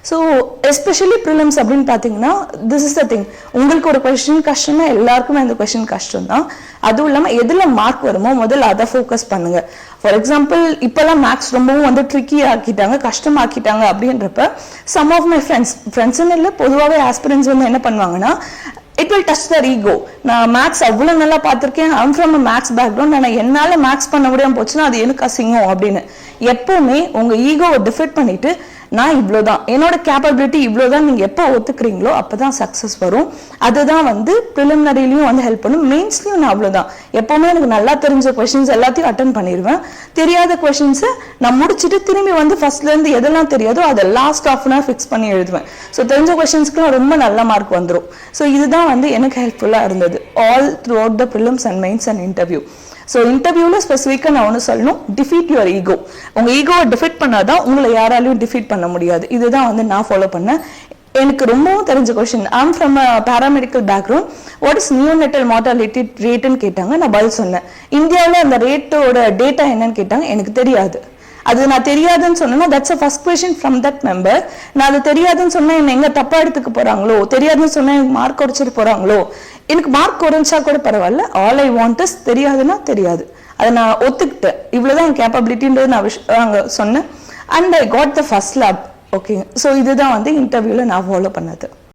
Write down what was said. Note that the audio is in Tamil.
ஸோ எஸ்பெஷலி ப்ரிலிம்ஸ் அப்படின்னு பார்த்தீங்கன்னா திஸ் இஸ் த திங். உங்களுக்கு ஒரு கொஸ்டின் கஷ்டம்னா எல்லாருக்குமே அந்த கொஸ்டின் கஷ்டம் தான். அதுவும் இல்லாமல் எதில் மார்க் வருமோ முதல்ல அதை ஃபோக்கஸ் பண்ணுங்க. ஃபார் எக்ஸாம்பிள் இப்போல்லாம் மேக்ஸ் ரொம்பவும் வந்து ட்ரிக்கி ஆக்கிட்டாங்க, கஷ்டமாக்கிட்டாங்க. அப்படின்றப்ப சம் ஆஃப் மை ஃப்ரெண்ட்ஸ்ன்னு இல்லை, பொதுவாகவே ஆஸ்பிரன்ஸ் வந்து என்ன பண்ணுவாங்கன்னா, it will touch their ego. நான் மேக்ஸ் அவ்வளோ நல்லா பார்த்துருக்கேன், I'm from a maths background, ஆனால் என்னால் மேக்ஸ் பண்ண முடியாமல் போச்சுன்னா அது எனக்கு அசிங்கம் அப்படின்னு. எப்பவுமே உங்க ஈகோவை டிஃபைட் பண்ணிட்டு நான் இவ்வளோதான், என்னோட கேப்பபிலிட்டி இவ்வளோதான் நீங்கள் எப்போ ஒத்துக்கிறீங்களோ அப்போதான் சக்ஸஸ் வரும். அதுதான் வந்து ப்ரிலிமினரிலையும் வந்து ஹெல்ப் பண்ணும். மெயின்ஸ்லையும் நான் அவ்வளோதான், எப்போவுமே எனக்கு நல்லா தெரிஞ்ச கொஷின்ஸ் எல்லாத்தையும் அட்டன் பண்ணிடுவேன். தெரியாத கொஷின்ஸை நான் முடிச்சுட்டு திரும்பி வந்து ஃபர்ஸ்ட்லேருந்து எதெல்லாம் தெரியாதோ அதை லாஸ்ட் ஆஃப்னா ஃபிக்ஸ் பண்ணி எழுதுவேன். ஸோ தெரிஞ்ச கொஷின்ஸ்க்குலாம் ரொம்ப நல்ல மார்க் வந்துடும். ஸோ இதுதான் வந்து எனக்கு ஹெல்ப்ஃபுல்லாக இருந்தது all through out the prelims and mains and interview. So இன்டர்வியூவில் ஸ்பெசிஃபிக்காக நான் ஒன்று சொல்லணும், டிஃபீட் யுவர் ஈகோ. உங்கள் ஈகோவை டிஃபீட் பண்ணாதான் உங்களை யாராலையும் டிஃபீட் பண்ண முடியாது. இதுதான் வந்து நான் ஃபாலோ பண்ணேன். எனக்கு ரொம்பவும் தெரிஞ்ச question, I'm from a paramedical background, what is neonatal mortality ரேட்டுன்னு கேட்டாங்க. நான் பதில் சொன்னேன். இந்தியாவில் அந்த ரேட்டோட டேட்டா என்னன்னு கேட்டாங்க, எனக்கு தெரியாது. அது நான் தெரியாதுன்னு சொன்னேன்னா that's a first question from that member. நான் அது தெரியாதுன்னு சொன்னா என்ன எங்க தப்பா எடுத்துக்க போறாங்களோ, தெரியாதுன்னு சொன்னா எனக்கு மார்க் குறைச்சிட்டு போறாங்களோ. எனக்கு மார்க் குறைஞ்சா கூட பரவாயில்ல, ஆல் ஐ வாண்ட் இஸ் தெரியாதுன்னா தெரியாது, அதை நான் ஒத்துக்கிட்டேன். இவ்வளவுதான் என் கேப்பபிலிட்டின்றது நான் சொன்னேன். And I got the first lab. Okay, so இதுதான் வந்து இன்டர்வியூல நான் ஃபாலோ பண்ணது.